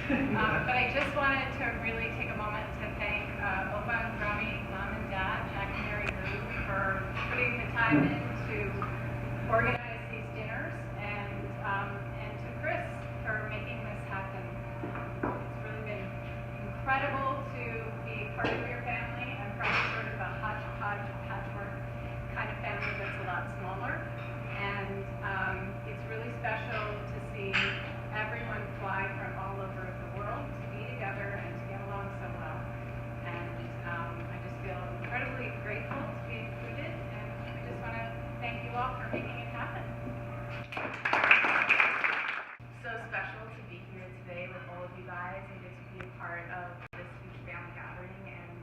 But I just wanted to really take a moment to thank Opa and Rami, Mom and Dad, Jack and Mary Lou, for putting the time in to organize these dinners, and to Chris for making this happen. It's really been incredible to be part of your family. I'm from sort of a hodgepodge patchwork kind of family that's a lot smaller, and it's really special to see everyone fly from all over the world to be together and to get along so well. And I just feel incredibly grateful to be included, and I just want to thank you all for making it happen. So special to be here today with all of you guys and get to be a part of this huge family gathering. And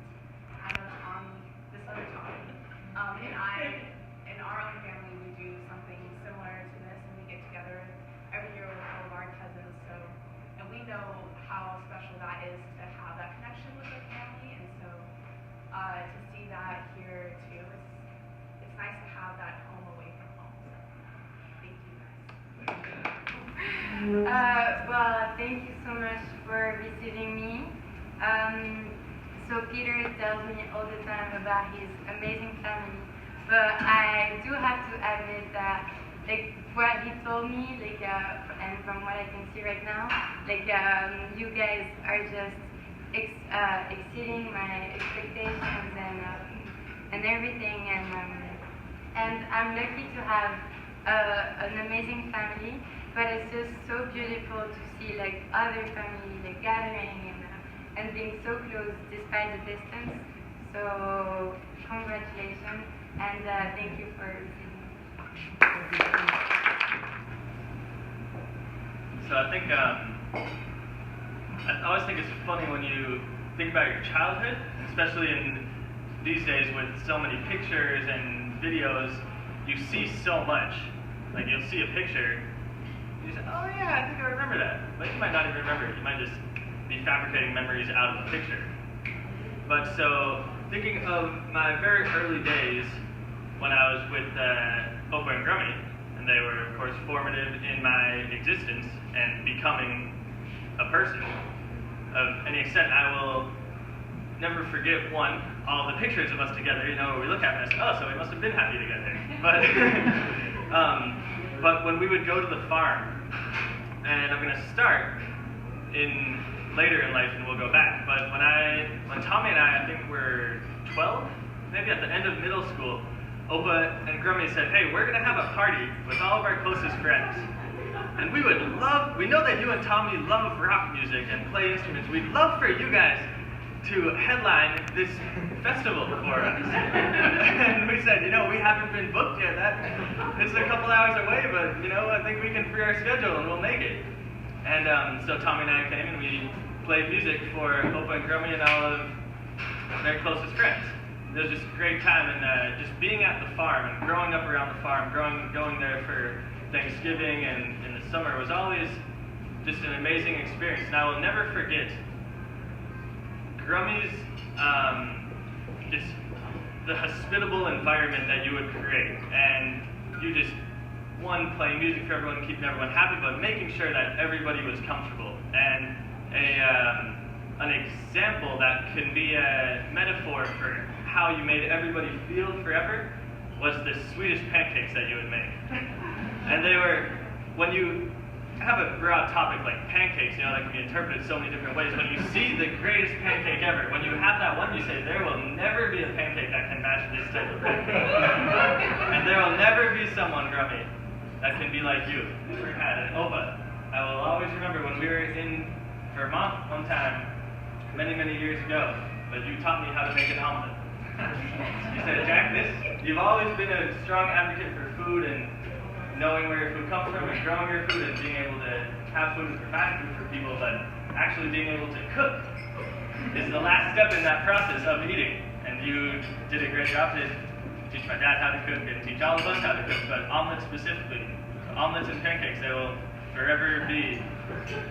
I know Tommy, this other Tommy, in our own family, we do something similar to this, and we get together every year with all of our cousins. And we know how special that is to have that connection with our family, and so to see that here too, it's nice to have that home away from home. So thank you guys. Well, thank you so much for receiving me. So Peter tells me all the time about his amazing family, but I do have to admit that, like, what he told me, like, and from what I can see right now, like, you guys are just exceeding my expectations and everything, and I'm lucky to have an amazing family. But it's just so beautiful to see, like, other family, like, gathering and being so close despite the distance. So congratulations, and thank you for receiving me. So I think I always think it's funny when you think about your childhood, especially in these days with so many pictures and videos. You see so much. Like, you'll see a picture, you say, oh yeah, I think I remember that. But you might not even remember it. You might just be fabricating memories out of the picture. But so, thinking of my very early days when I was with Opa and Grummy, and they were, of course, formative in my existence and becoming a person of any extent, I will never forget, one, all the pictures of us together, you know, where we look at it and say, oh, so we must have been happy together. But when we would go to the farm, and I'm going to start in later in life and we'll go back, but when Tommy and I think were 12, maybe at the end of middle school, Opa and Grummy said, hey, we're going to have a party with all of our closest friends. And we know that you and Tommy love rock music and play instruments. We'd love for you guys to headline this festival for us. And we said, you know, we haven't been booked yet. It's a couple hours away, but, you know, I think we can free our schedule and we'll make it. And so Tommy and I came and we played music for Opa and Grummy and all of their closest friends. It was just a great time, and just being at the farm and growing up around the farm, going there for Thanksgiving and in the summer was always just an amazing experience. And I will never forget Grummy's, just the hospitable environment that you would create. And you just, one, playing music for everyone, keeping everyone happy, but making sure that everybody was comfortable. And an example that can be a metaphor for how you made everybody feel forever was the Swedish pancakes that you would make. And they were, when you have a broad topic like pancakes, you know, that can be interpreted so many different ways. When you see the greatest pancake ever, when you have that one, you say, there will never be a pancake that can match this type of pancake. And there will never be someone, Grummy, that can be like you. Never had an Opa. I will always remember when we were in Vermont one time, many, many years ago, but you taught me how to make an omelet. You said, Jack, you've always been a strong advocate for food and knowing where your food comes from and growing your food and being able to have food and provide food for people, but actually being able to cook is the last step in that process of eating. And you did a great job to teach my dad how to cook and teach all of us how to cook, but omelets specifically. So omelets and pancakes, they will forever be.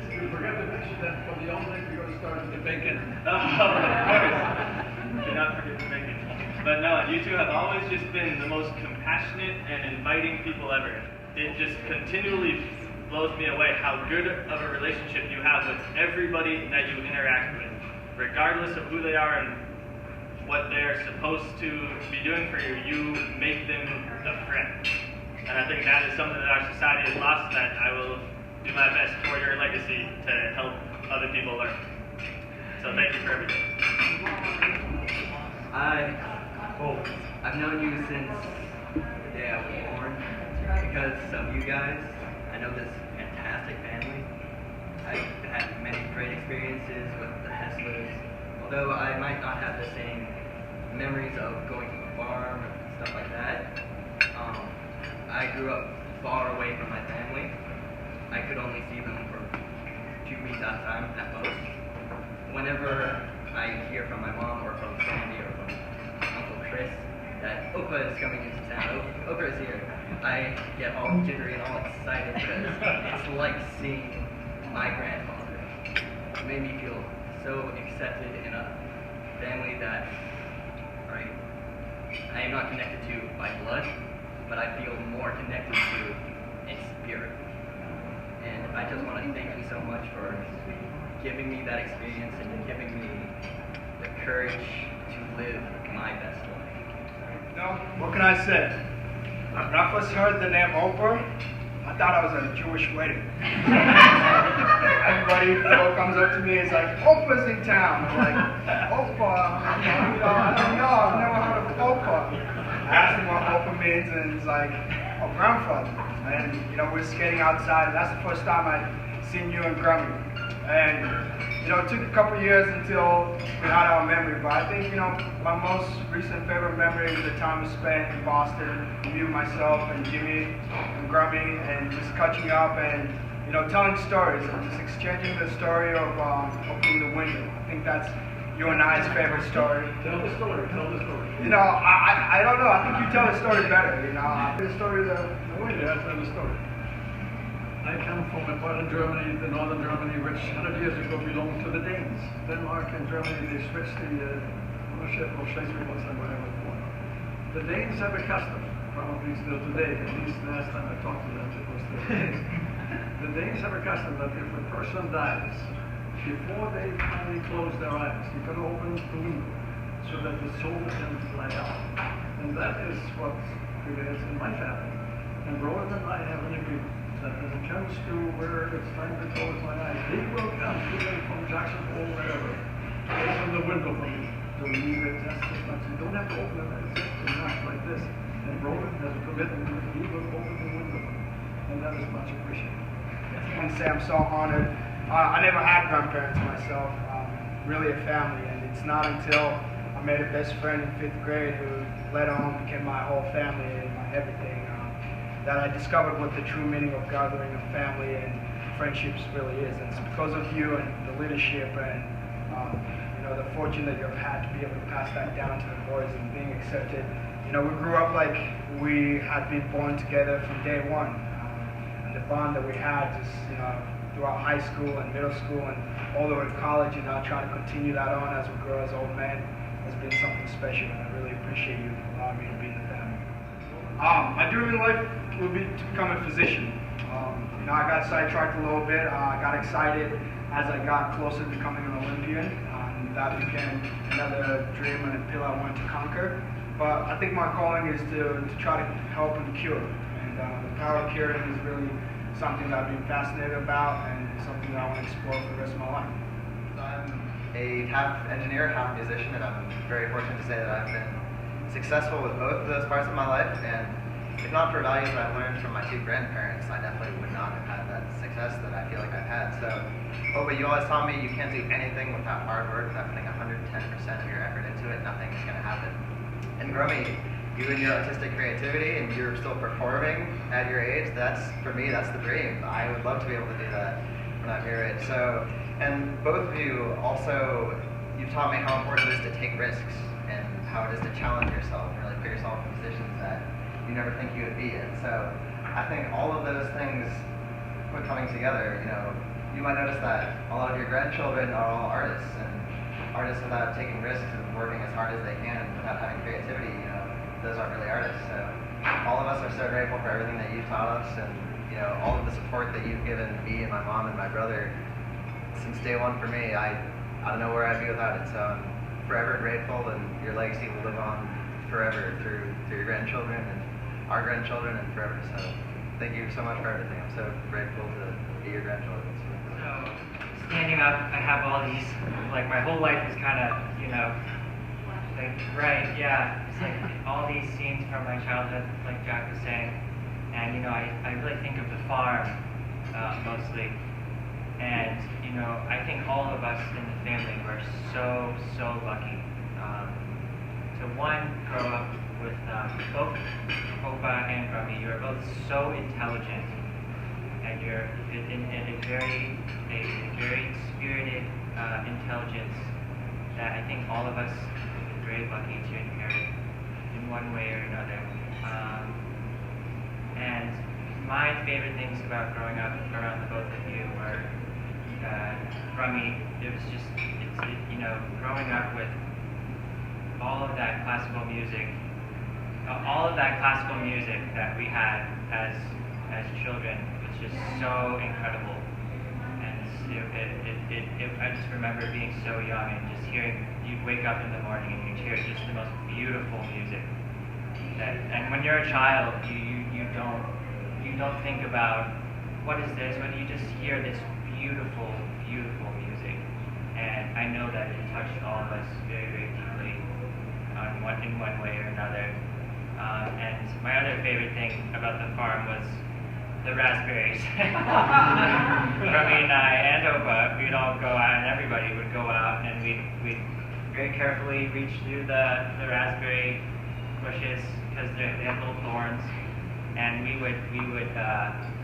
We forgot to mention that for the omelet, we're going to start with the bacon. Oh, of course. Do not forget the bacon. But no, you two have always just been the most compassionate and inviting people ever. It just continually blows me away how good of a relationship you have with everybody that you interact with, regardless of who they are and what they're supposed to be doing for you. You make them a friend, and I think that is something that our society has lost. That I will do my best for your legacy to help other people learn. So thank you for everything. I've known you since the day I was born. Because of you guys, I know this fantastic family. I've had many great experiences with the Hesslers. Although I might not have the same memories of going to the farm and stuff like that, I grew up far away from my family. I could only see them for 2 weeks at a time at most. Whenever I hear from my mom or from Sandy or from Uncle Chris that Opa is coming into town, Opa is here, I get all jittery and all excited because it's like seeing my grandfather. It made me feel so accepted in a family that, right, I am not connected to by blood, but I feel more connected to in spirit. And I just want to thank you so much for giving me that experience and giving me the courage to live my best life. No, what can I say? When I first heard the name Oprah, I thought I was at a Jewish wedding. Everybody comes up to me and is like, Oprah's in town. I'm like, Oprah? I don't know, I've never heard of Oprah. I asked him what Oprah means and he's like, oh, grandfather. And, we're skating outside and that's the first time I'd seen you and Grammy. And, it took a couple years until we had our memory, but I think, my most recent favorite memory is the time we spent in Boston, you, myself, and Jimmy, and Grammy, and just catching up and, telling stories, and just exchanging the story of opening the window. I think that's you and I's favorite story. Tell the story. I don't know, I think you tell the story better, The story of the window. Yeah, tell the story. I come from a part of Germany, the northern Germany, which 100 years ago belonged to the Danes. Denmark and Germany, they switched the ownership of Schleswig-Holstein where I was born. The Danes have a custom, probably still today, at least last time I talked to them, it was the Danes. The Danes have a custom that if a person dies, before they finally close their eyes, you can open the window so that the soul can fly out. And that is what prevails in my family. And Roland and I have an agreement that when it comes to where it's time to close my eyes, he will come even from Jackson Hole, wherever, open the window for me to leave it just as much. You don't have to open it, it's just a knock like this. And Roland has a commitment that he will open the window for me. And that is much appreciated. I want to say I'm so honored. I never had grandparents myself, really a family, and it's not until I made a best friend in 5th grade who later on became my whole family and my everything, that I discovered what the true meaning of gathering a family and friendships really is. And it's because of you and the leadership and the fortune that you've had to be able to pass that down to the boys and being accepted. We grew up like we had been born together from day one. And the bond that we had just, throughout high school and middle school and all the way to college, trying to continue that on as we grow as old men has been something special, and I really appreciate you allowing me to be in the family. My dream in life would be to become a physician. I got sidetracked a little bit. I got excited as I got closer to becoming an Olympian. That became another dream and a pill I wanted to conquer. But I think my calling is to try to help and cure. And the power of curing is really something that I've been fascinated about and something that I want to explore for the rest of my life. I'm a half engineer, half musician, and I'm very fortunate to say that I've been successful with both of those parts of my life. And if not for values that I've learned from my 2 grandparents, I definitely would not have had that success that I feel like I've had. So, but you always taught me you can't do anything without hard work, without putting 110% of your effort into it, nothing's going to happen. And Grummy, you and your artistic creativity, and you're still performing at your age, for me, that's the dream. I would love to be able to do that when I'm your age. So, and both of you also, you've taught me how important it is to take risks and how it is to challenge yourself and really put yourself in positions that you never think you would be in. So I think all of those things put coming together, you might notice that a lot of your grandchildren are all artists, and artists without taking risks and working as hard as they can without having creativity, those aren't really artists. So all of us are so grateful for everything that you've taught us, and you know, all of the support that you've given me and my mom and my brother since day one for me. I don't know where I'd be without it. So I'm forever grateful, and your legacy will live on forever through your grandchildren and our grandchildren and forever. So thank you so much for everything. I'm so grateful to be your grandchildren. So standing up, I have all these, like my whole life is kind of, you know, like, right, yeah, it's like all these scenes from my childhood, like Jack was saying, and you know, I really think of the farm mostly, and you know, I think all of us in the family were so lucky to one, grow up with both Opa and Grummy. You are both so intelligent, and you're in a very spirited intelligence that I think all of us are very lucky to inherit in one way or another. And my favorite things about growing up around the both of you were Grummy. It was just, you know, growing up with all of that classical music, that we had as children was just so incredible. And I just remember being so young and just hearing, you'd wake up in the morning and you'd hear just the most beautiful music. And when you're a child, you don't think about what is this, but you just hear this beautiful music. And I know that it touched all of us very deeply in one way or another. And my other favorite thing about the farm was the raspberries. Grummy and I and Opa, we'd all go out, and everybody would go out, and we'd very carefully reach through the raspberry bushes because they have little thorns, and we would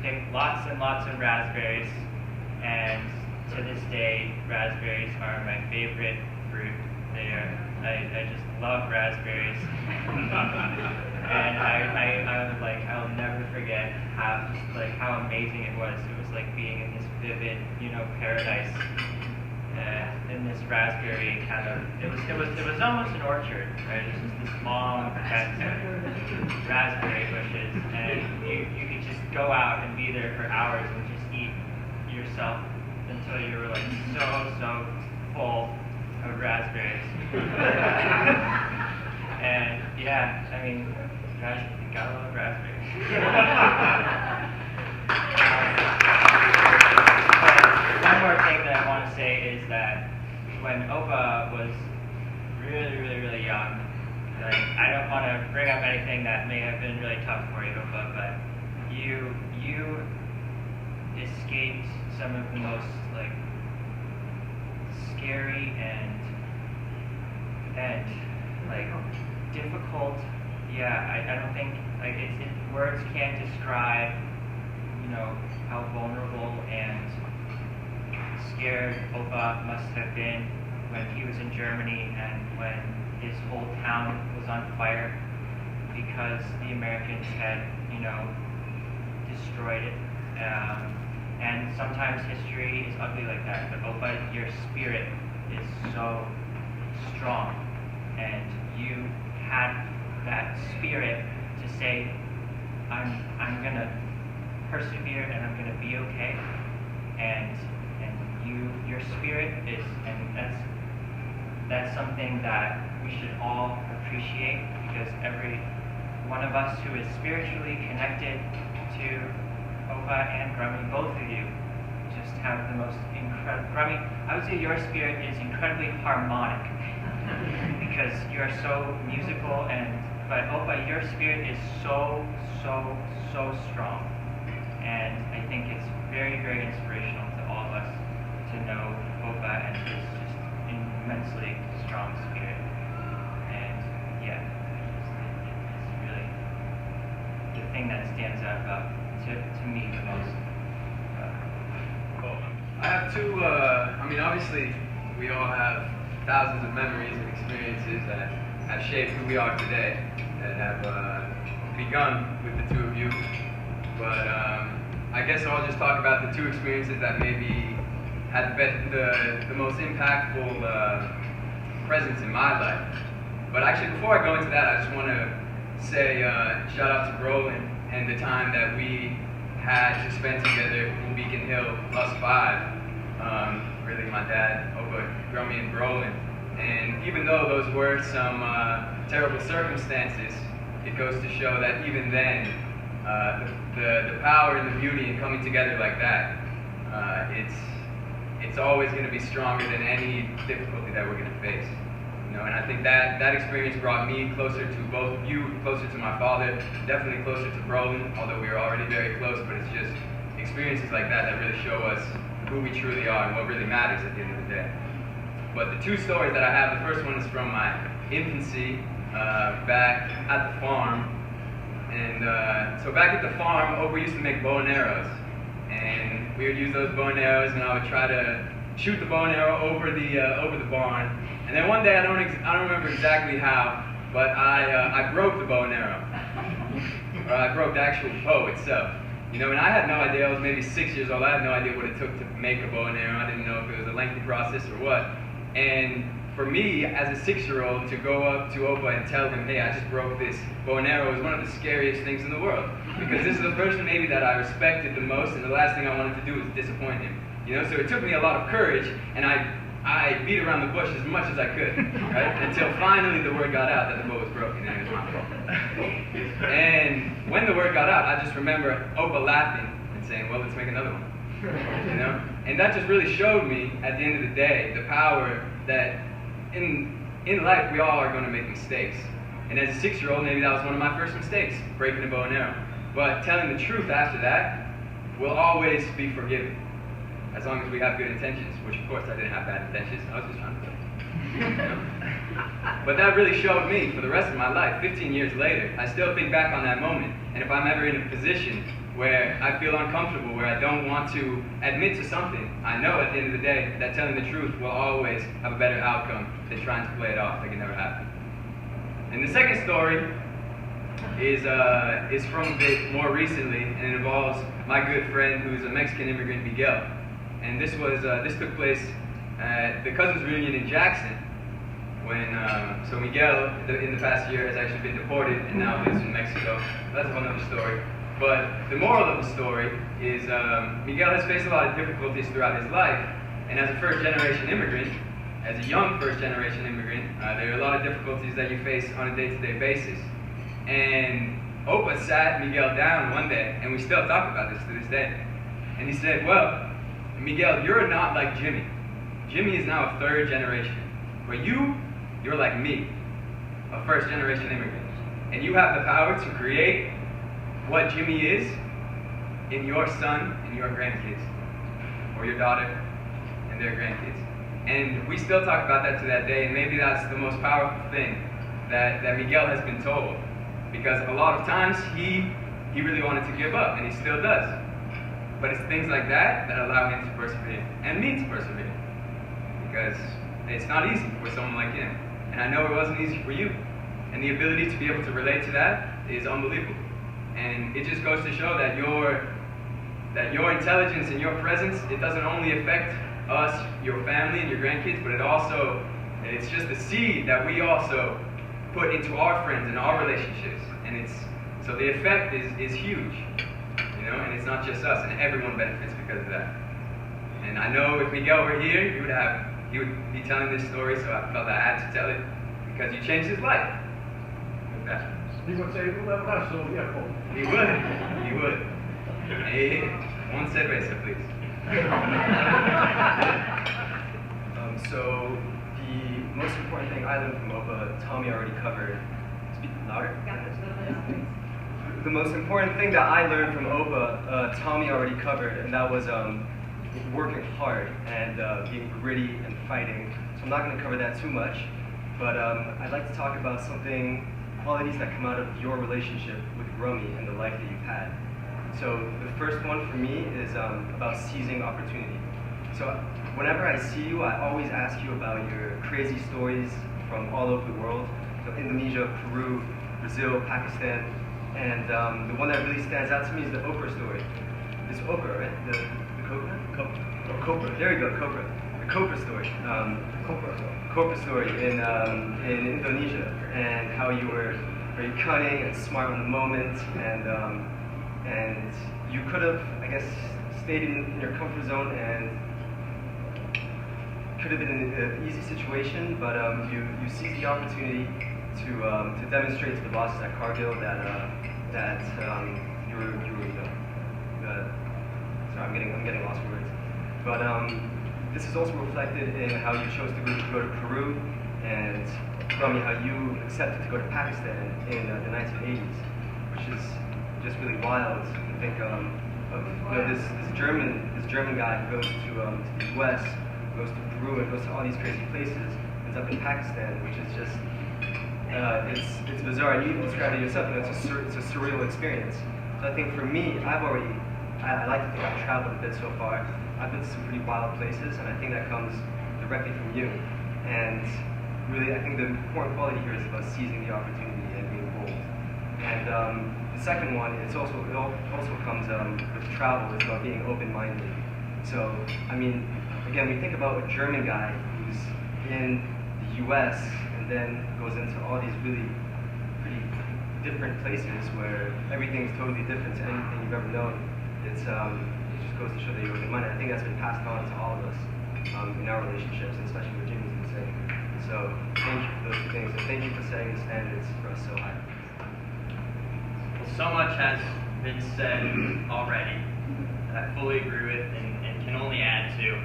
pick lots and lots of raspberries. And to this day, raspberries are my favorite fruit. I just love raspberries. And I'll never forget how amazing it was. It was like being in this vivid, you know, paradise. In this raspberry kind of, it was almost an orchard, right? It was just this long fence of raspberry bushes, and you could just go out and be there for hours and just eat yourself until you were like so full of raspberries. And yeah, I mean, gotta love raspberries. But one more thing that I want to say is that when Opa was really young, like, I don't want to bring up anything that may have been really tough for you, Opa, but you escaped some of the most like scary and like difficult. Yeah, I don't think like words can't describe, you know, how vulnerable and scared Opa must have been when he was in Germany and when his whole town was on fire because the Americans had, you know, destroyed it. And sometimes history is ugly like that, but Opa, your spirit is so strong, and you had that spirit to say, I'm gonna persevere and I'm gonna be okay. And your spirit is, and that's something that we should all appreciate, because every one of us who is spiritually connected to Opa and Grummy, both of you, just have the most incredible. Grummy, I would say your spirit is incredibly harmonic because you are so musical, but Opa, your spirit is so strong, and I think it's very inspirational to all of us to know Opa and his just immensely strong spirit. And yeah, it's really the thing that stands out about to me the most. Well, I have two, I mean, obviously we all have thousands of memories and experiences that have shaped who we are today, that have begun with the two of you. But I guess I'll just talk about the two experiences that maybe had the most impactful presence in my life. But actually, before I go into that, I just want to say shout out to Brolin and the time that we had to spend together in Beacon Hill, us five. Really, my dad, Opa, Grummy, and Brolin. And even though those were some terrible circumstances, it goes to show that even then, the power and the beauty in coming together like that, it's always going to be stronger than any difficulty that we're going to face. You know, and I think that experience brought me closer to both of you, closer to my father, definitely closer to Brolin, although we were already very close, but it's just experiences like that that really show us who we truly are and what really matters at the end of the day. But the two stories that I have, the first one is from my infancy, back at the farm. And so back at the farm, Oprah used to make bow and arrows. And we would use those bow and arrows, and I would try to shoot the bow and arrow over the barn. And then one day, I don't remember exactly how, but I broke the bow and arrow. Or I broke the actual bow itself. You know, and I had no idea. I was maybe 6 years old. I had no idea what it took to make a bow and arrow. I didn't know if it was a lengthy process or what. And for me, as a 6-year-old, to go up to Opa and tell him, hey, I just broke this bow and arrow, was one of the scariest things in the world. Because this is the person maybe that I respected the most, and the last thing I wanted to do was disappoint him. You know, so it took me a lot of courage, and I beat around the bush as much as I could, right? Until finally the word got out that the bow was broken, and it was my fault. And when the word got out, I just remember Opa laughing and saying, well, let's make another one. You know? And that just really showed me, at the end of the day, the power that in life we all are going to make mistakes. And as a 6-year-old, maybe that was one of my first mistakes, breaking a bow and arrow. But telling the truth after that will always be forgiven, as long as we have good intentions, which of course I didn't have bad intentions. I was just trying to play. You know? But that really showed me for the rest of my life. 15 years later, I still think back on that moment. And if I'm ever in a position where I feel uncomfortable, where I don't want to admit to something, I know at the end of the day that telling the truth will always have a better outcome than trying to play it off like it never happened. And the second story is from a bit more recently, and it involves my good friend who's a Mexican immigrant, Miguel. And this took place at the Cousins reunion in Jackson, when so Miguel in the past year has actually been deported and now lives in Mexico. That's a whole other story. But the moral of the story is Miguel has faced a lot of difficulties throughout his life, and as a first-generation immigrant, as a young first-generation immigrant, there are a lot of difficulties that you face on a day-to-day basis. And Opa sat Miguel down one day, and we still talk about this to this day. And he said, well, Miguel, you're not like Jimmy. Jimmy is now a third generation. But you're like me, a first-generation immigrant. And you have the power to create what Jimmy is in your son and your grandkids, or your daughter and their grandkids. And we still talk about that to that day, and maybe that's the most powerful thing that Miguel has been told. Because a lot of times he really wanted to give up, and he still does. But it's things like that that allow him to persevere, and me to persevere. Because it's not easy for someone like him. And I know it wasn't easy for you. And the ability to be able to relate to that is unbelievable. And it just goes to show that your intelligence and your presence, it doesn't only affect us, your family and your grandkids, but it's just the seed that we also put into our friends and our relationships. And so the effect is huge, you know, and it's not just us, and everyone benefits because of that. And I know if Miguel were here, he would be telling this story, so I felt I had to tell it, because you changed his life with that. He would say, well, that's so beautiful. He would. Hey, one cerveza, please. So the most important thing I learned from Opa, Tommy already covered. Speak louder. The most important thing that I learned from Opa, Tommy already covered, and that was working hard and being gritty and fighting. So I'm not going to cover that too much, but I'd like to talk about qualities that come out of your relationship with Rummy and the life that you've had. So the first one for me is about seizing opportunity. So whenever I see you, I always ask you about your crazy stories from all over the world. So Indonesia, Peru, Brazil, Pakistan, and the one that really stands out to me is the Oprah story. It's Oprah, right? The Cobra. There we go, Cobra. The Cobra story. Cobra story in Indonesia, and how you were very cunning and smart on the moment, and you could have, I guess, stayed in your comfort zone and could have been in an easy situation, but you seized the opportunity to demonstrate to the bosses at Cargill that you were sorry, I'm getting lost for words. But this is also reflected in how you chose to go to Peru, and from how you accepted to go to Pakistan in the 1980s, which is just really wild to think of this German guy who goes to the U.S., goes to Peru, and goes to all these crazy places, ends up in Pakistan, which is just it's bizarre. And you even described it yourself. It's a surreal experience. So I think for me, I like to think I've traveled a bit so far. I've been to some pretty wild places, and I think that comes directly from you. And really, I think the important quality here is about seizing the opportunity and being bold. And the second one, it also comes with travel. It's about being open-minded. So, I mean, again, we think about a German guy who's in the U.S. and then goes into all these really pretty different places where everything's totally different to anything you've ever known. It just goes to show that you're open-minded. I think that's been passed on to all of us in our relationships, and especially what Jimmy's been saying. So thank you for those two things, and thank you for setting the standards for us so high. Well, so much has been said already that I fully agree with and can only add to.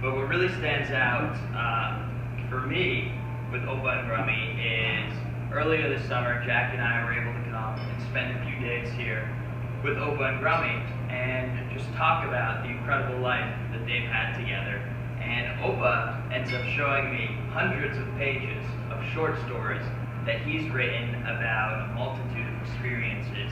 But what really stands out for me with Opa and Grummy is earlier this summer, Jack and I were able to come and spend a few days here with Opa and Grummy and just talk about the incredible life that they've had together. And Opa ends up showing me hundreds of pages of short stories that he's written about a multitude of experiences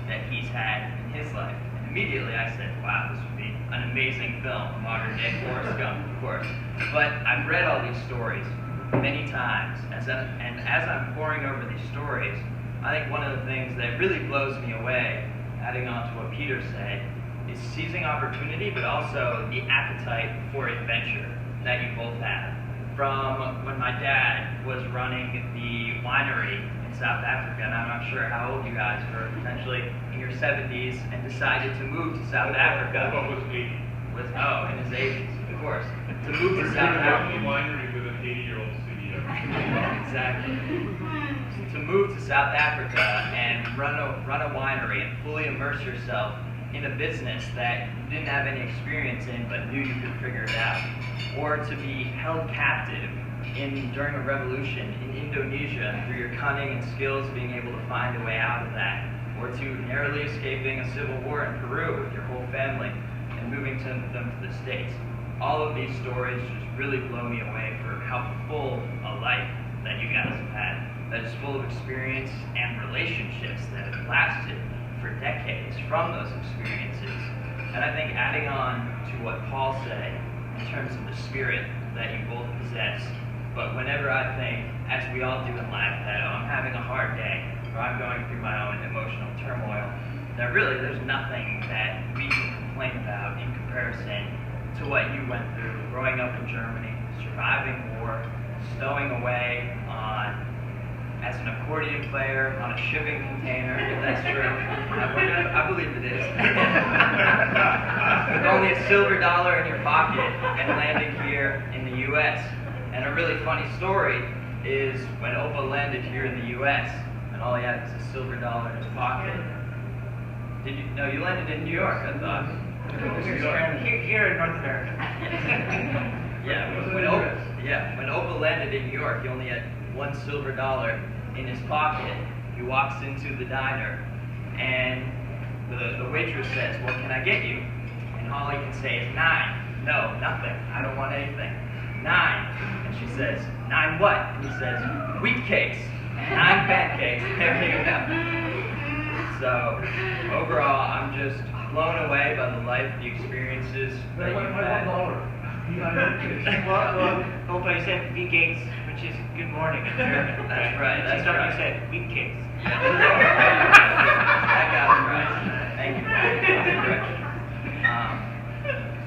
that he's had in his life. And immediately I said, wow, this would be an amazing film, a modern day Forrest Gump, of course. But I've read all these stories many times, and as I'm poring over these stories, I think one of the things that really blows me away, adding on to what Peter said, is seizing opportunity, but also the appetite for adventure that you both have. From when my dad was running the winery in South Africa, and I'm not sure how old you guys were, potentially in your 70s, and decided to move to South Africa. What was 80? In his 80s, of course. To move to South Africa. Winery with an 80-year-old CEO. Exactly. To move to South Africa and run a winery and fully immerse yourself in a business that you didn't have any experience in but knew you could figure it out. Or to be held captive during a revolution in Indonesia through your cunning and skills being able to find a way out of that. Or to narrowly escaping a civil war in Peru with your whole family and moving them to the States. All of these stories just really blow me away for how full a life that you guys have had. That is full of experience and relationships that have lasted for decades from those experiences. And I think adding on to what Paul said in terms of the spirit that you both possess, but whenever I think, as we all do in life, that I'm having a hard day, or I'm going through my own emotional turmoil, that really there's nothing that we can complain about in comparison to what you went through growing up in Germany, surviving war, stowing away as an accordion player on a shipping container, if that's true. I believe it is. With only a silver dollar in your pocket and landing here in the U.S. And a really funny story is when Opa landed here in the U.S. and all he had was a silver dollar in his pocket. No, you landed in New York, I thought. Here in North America. When Opa landed in New York, he only had one silver dollar in his pocket. He walks into the diner, and the waitress says, "What can I get you?" And all he can say is 9. No, nothing. I don't want anything. 9. And she says, 9 what? And he says, wheat cakes. 9 pancakes. There you go. So overall, I'm just blown away by the life, the experiences that you've had. Well, Opa, you said wheat cakes, which is good morning in German. That's right. That's right. You said wheat cakes. I got it right. Thank you, Paul.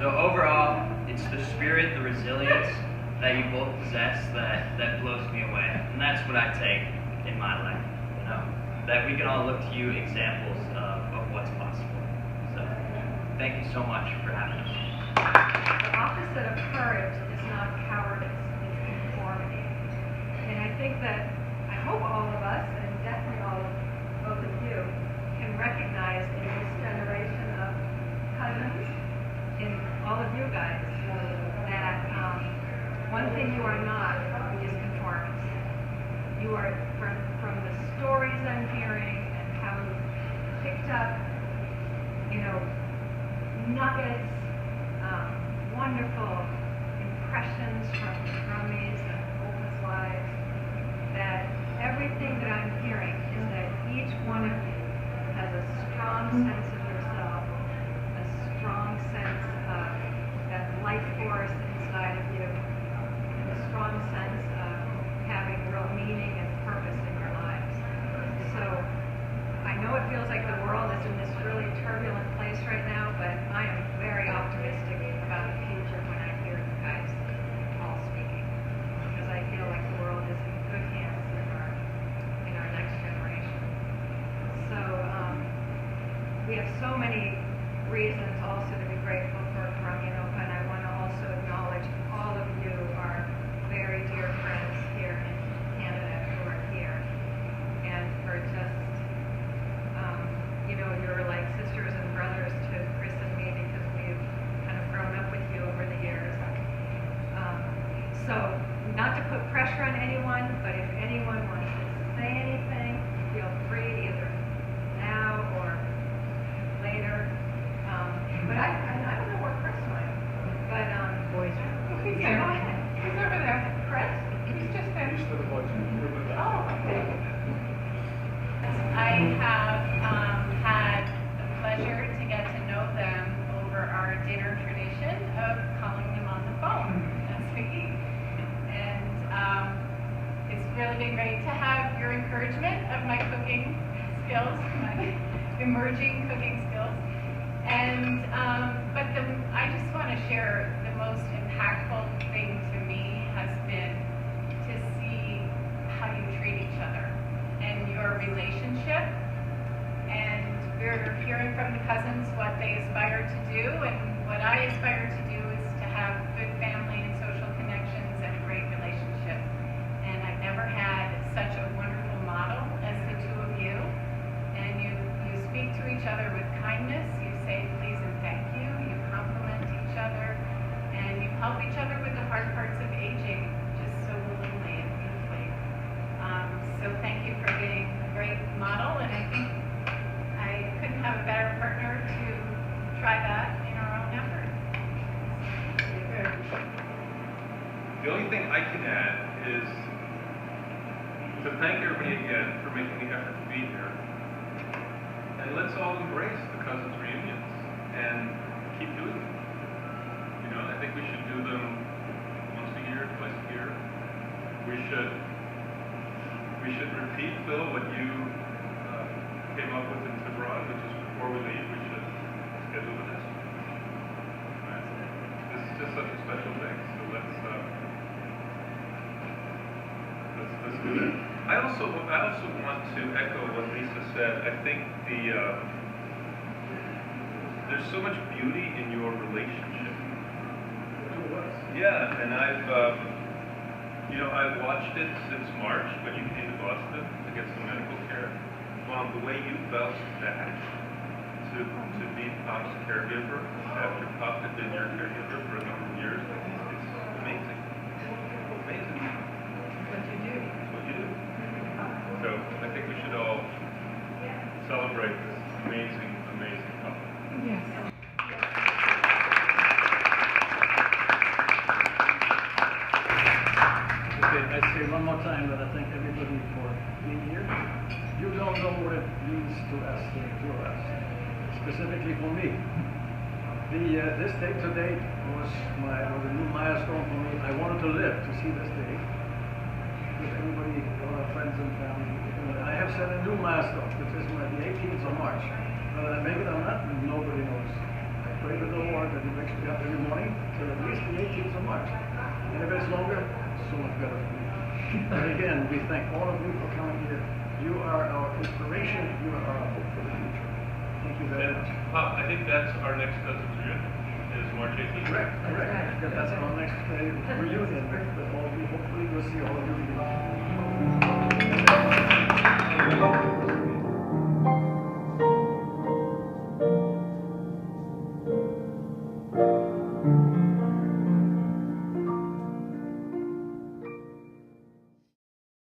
So overall, it's the spirit, the resilience that you both possess that blows me away, and that's what I take in my life. You know, that we can all look to you examples of what's possible. thank you so much for having us. The opposite of courage is not cowardice, it's conformity. And I think that, I hope all of us, and definitely both of you, can recognize in this generation of cousins, in all of you guys, that one thing you are not is conformists. You are, from the stories I'm hearing and how you picked up, nuggets, wonderful impressions from Rummies and Opa's lives, that everything that I'm hearing is that each one of you has a strong sense of yourself, a strong sense of that life force inside of you, and a strong sense of having real meaning and purpose in your lives. So I know it feels like the world is in this really turbulent place right now, but I am very optimistic about the future when I hear you guys all speaking, because I feel like the world is in good hands in our next generation. So we have so many reasons also to be grateful for Rummy and Opa, and I want to also acknowledge all of you, our very dear friends here in Canada who are here, and for just you're like sisters and brothers to Chris and me, because we've kind of grown up with you over the years. So, not to put pressure on anyone, but if anyone wants to say anything, feel free, either now or later. But I don't know where Chris went. But he's there. Go ahead. He's over there. Chris? He's just there. Oh, okay. I have had the pleasure to get to know them over our dinner tradition of calling them on the phone as we eat. And it's really been great to have your encouragement of my cooking skills, my emerging cooking skills. And but I just want to share the most impactful thing to me has been to see how you treat each other and your relationship. And we're hearing from the cousins what they aspire to do, and what I aspire to do is to have good family and social connections and a great relationship. And I've never had such a wonderful model as the two of you. And you speak to each other with kindness, you say please and thank you, you compliment each other, and you help each other with the hard parts of aging just so willingly and beautifully. So thank you for being a great model, and I think I couldn't have a better partner to try that in our own effort. The only thing I can add is to thank everybody again for making the effort to be here. And let's all embrace the cousins reunions and keep doing them. I think we should do them once a year, twice a year. We should repeat, Phil, what you came up with in Tibron, which is before we leave, we should schedule the next one. Right? This is just such a special thing, so let's do that. I also want to echo what Lisa said. I think there's so much beauty in your relationship. Yeah, and I've watched it since March when you came to Boston to get some medical care. The way you felt that to be Pop's caregiver after Pop had been your caregiver for a number of years, it's amazing. Amazing. What you do. It's what you do. So I think we should all celebrate this amazing, amazing couple. Yes. Okay, I say one more time that I thank everybody for being here. You don't know what it means to us, specifically for me. This day today was a new milestone for me. I wanted to live to see this day with everybody, all our friends and family. I have set a new milestone, which is the 18th of March. Whether I make it or not, nobody knows. I pray to the Lord that He wakes me up every morning till at least the 18th of March. And if it's longer, so much better for me. But again, we thank all of you for coming here. You are our inspiration. You are our hope for the future. Thank you very much. I think that's our next cousin's reunion, is March 18th. Correct. That's our next reunion with all of you. Hopefully we'll see all of you.